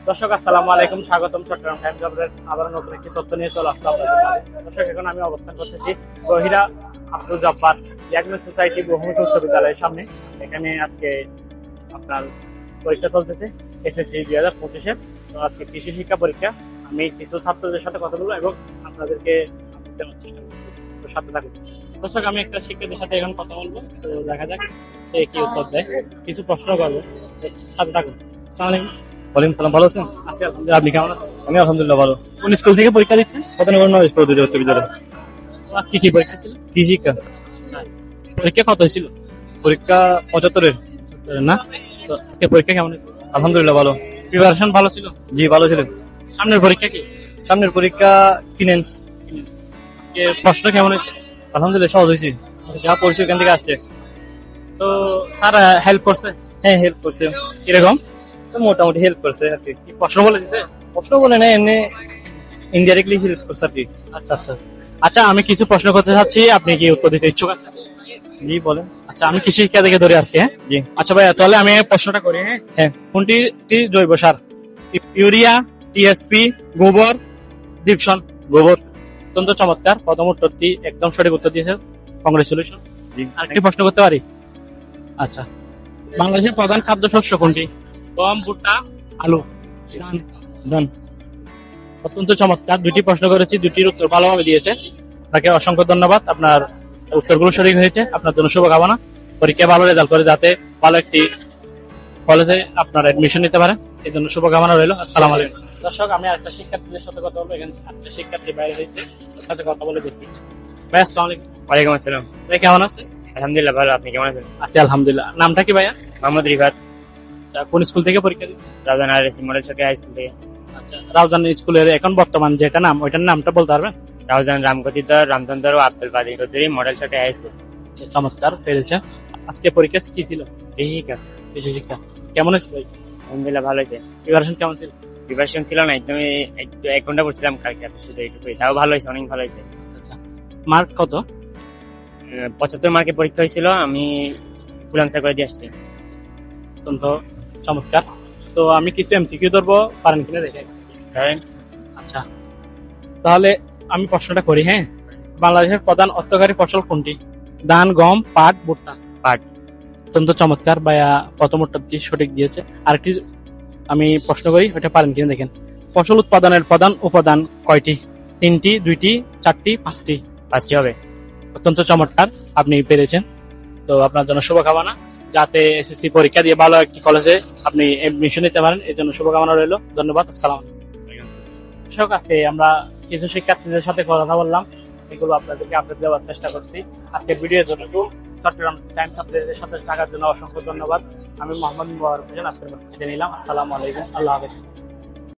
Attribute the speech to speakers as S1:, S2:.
S1: দর্শক আসসালামু আলাইকুম, স্বাগতম চট্টগ্রাম টাইমস খবরের আবার নতুন একটি তথ্য নিয়ে চলে আসলাম আপনাদের মাঝে। দর্শক এখন আমি অবস্থান করতেছি গহিরা আব্দুল জব্বার ইয়াকমেন্ট সোসাইটি বহুমুখী উচ্চ বিদ্যালয়ের সামনে। এখানে আজকে আপনার পরীক্ষা চলতেছে এসএসসি 2025-এর। তো আজকে কৃষি শিক্ষা পরীক্ষা। আমি কিছু ছাত্রদের সাথে কথা বলবো এবং আপনাদেরকে দেওয়ার চেষ্টা করছি। তো সাথে থাকুন। দর্শক আমি একটা শিক্ষার্থীর সাথে এখন কথা বলবো, তো দেখা যাক সে কি উত্তর দেয়। কিছু প্রশ্ন করবো, সাথে থাকুন। আসসালামু আলাইকুম।
S2: ওয়ালাইকুম সালাম, ভালো আছেন?
S1: আছি আলহামদুলিল্লাহ, আপনি কেমন আছেন?
S2: আমি আলহামদুলিল্লাহ ভালো।
S1: কোন স্কুল থেকে পরীক্ষা দিচ্ছেন?
S2: কতনগর নলেজ পদ্ধতি হচ্ছে বিদ্যালয়।
S1: তো আজকে কি পরীক্ষা ছিল?
S2: কি শিক্ষা
S1: পরীক্ষা কত হয়েছিল?
S2: পরীক্ষা 75-এর।
S1: না, তো আজকে পরীক্ষা কেমন হয়েছে?
S2: আলহামদুলিল্লাহ ভালো।
S1: প্রিপারেশন ভালো ছিল?
S2: জি ভালো ছিল।
S1: সামনের পরীক্ষা কি?
S2: সামনের পরীক্ষা ফিনান্স।
S1: আজকে প্রশ্ন কেমন হয়েছে?
S2: আলহামদুলিল্লাহ সহজ হয়েছে, যা পড়ছি ওখান থেকে আসছে।
S1: তো স্যার হেল্প করছে?
S2: হ্যাঁ হেল্প করছে,
S1: কিরকম?
S2: তো মোটামুটি হেল্প করছে আর কি।
S1: কি প্রশ্ন বলে দিছে?
S2: প্রশ্ন বলে না, এমনি ইনডাইরেক্টলি হেল্প করছে আর কি।
S1: আচ্ছা আচ্ছা আচ্ছা, আমি কিছু প্রশ্ন করতে চাচ্ছি, আপনি কি উত্তর দিতে ইচ্ছুক আছেন?
S2: জি বলেন।
S1: আচ্ছা, আমি কৃষি শিক্ষা থেকে ধরে আজকে। হ্যাঁ
S2: জি।
S1: আচ্ছা ভাইয়া, তাহলে আমি প্রশ্নটা করি। হ্যাঁ
S2: হ্যাঁ।
S1: কোনটি জৈব সার? ইউরিয়া, টিএসপি, গোবর, জিপসন?
S2: গোবর।
S1: অত্যন্ত চমৎকার, প্রথম উত্তরটি একদম সঠিক উত্তর দিয়েছে, কংগ্রেচুলেশন।
S2: জি।
S1: আরেকটি প্রশ্ন করতে পারি? আচ্ছা, বাংলাদেশের প্রধান খাদ্য শস্য কোনটি? গম, ভুট্টা, আলু, ধান? অত্যন্ত চমৎকার, দুটি প্রশ্ন করেছি, দুটির উত্তর ভালোভাবে দিয়েছে। তাকে অসংখ্য ধন্যবাদ। আপনার উত্তরগুলো সঠিক হয়েছে, আপনার জন্য শুভকামনা। পরীক্ষা ভালো রেজাল্ট করে যাতে ভালো একটি কলেজে আপনার এডমিশন নিতে পারেন, এই জন্য শুভকামনা রইল। আসসালামু আলাইকুম। দর্শক, আমি আরেকটা শিক্ষার্থীদের সাথে কথা বলবো। এখানে একটা শিক্ষার্থী বাইরে হয়েছে, ওর সাথে কথা বলে দেখি। ভাই আসসালামু আলাইকুম।
S2: ওয়ালাইকুম আসসালাম।
S1: ভাই কেমন আছে?
S2: আলহামদুলিল্লাহ ভালো, আপনি কেমন আছেন?
S1: আছি আলহামদুলিল্লাহ। নামটা কি ভাইয়া?
S2: মোহাম্মদ রিফাত,
S1: কোন স্কুল থেকে পরীক্ষা দিচ্ছেন?
S2: রাজধান আরএসি মডেল সরকারি হাই স্কুল থেকে।
S1: আচ্ছা, রাউজান স্কুলের এখন বর্তমান যেটা নাম, ওইটার নামটা বলতে পারবেন?
S2: রাউজান রামগতিধর রামচন্দ্র ও আব্দুল কাদের চৌধুরী মডেল সরকারি হাই স্কুল।
S1: আচ্ছা, চমৎকার, পেরেছে। আজকে পরীক্ষা কি ছিল?
S2: কৃষি শিক্ষা।
S1: কৃষি শিক্ষা কেমন হয়েছে ভাই?
S2: আলহামদুলিল্লাহ ভালো হয়েছে।
S1: প্রিপারেশন কেমন ছিল?
S2: প্রিপারেশন ছিল না, একদমই একটু 1 ঘন্টা পড়ছিলাম কালকে, শুধু এইটুকুই, তাও ভালো হয়েছে, অনেক ভালো হয়েছে।
S1: আচ্ছা, মার্ক কত?
S2: 75 মার্কের পরীক্ষা হয়েছিল, আমি ফুল আনসার করে দিয়ে আসছি।
S1: অত্যন্ত চমৎকার। তো আমি কিছু এমসিকিউ ধরবো, পারেন কিনা দেখে।
S2: ধরেন।
S1: আচ্ছা, তাহলে আমি প্রশ্নটা করি। হ্যাঁ, বাংলাদেশের প্রধান অর্থকারী ফসল কোনটি? ধান, গম, পাট, ভুট্টা?
S2: পাট।
S1: অত্যন্ত চমৎকার, ভাইয়া প্রথম উত্তরটি সঠিক দিয়েছে। আরেকটি আমি প্রশ্ন করি, ওটা পারেন কিনা দেখেন। ফসল উৎপাদনের প্রধান উপাদান কয়টি? 3টি, 2টি, 4টি, 5টি?
S2: 5টি হবে।
S1: অত্যন্ত চমৎকার, আপনি পেরেছেন। তো আপনার জন্য শুভকামনা, যাতে এসএসসি পরীক্ষা দিয়ে ভালো একটি কলেজে আপনি এডমিশন নিতে পারেন, এই জন্য শুভকামনা রইল। ধন্যবাদ। আসসালাম আলাইকুম। আজকে আমরা কিছু শিক্ষার্থীদের সাথে কথা বললাম, এগুলো আপনাদেরকে আপডেট দেওয়ার চেষ্টা করছি। আজকের ভিডিওর জন্য চট্টগ্রাম টাইমস আপনাদের সাথে থাকার জন্য অসংখ্য ধন্যবাদ। আমি মোহাম্মদ মুবারক হোসেন আজকের মতো নিলাম। আসসালামু আলাইকুম, আল্লাহ হাফেজ।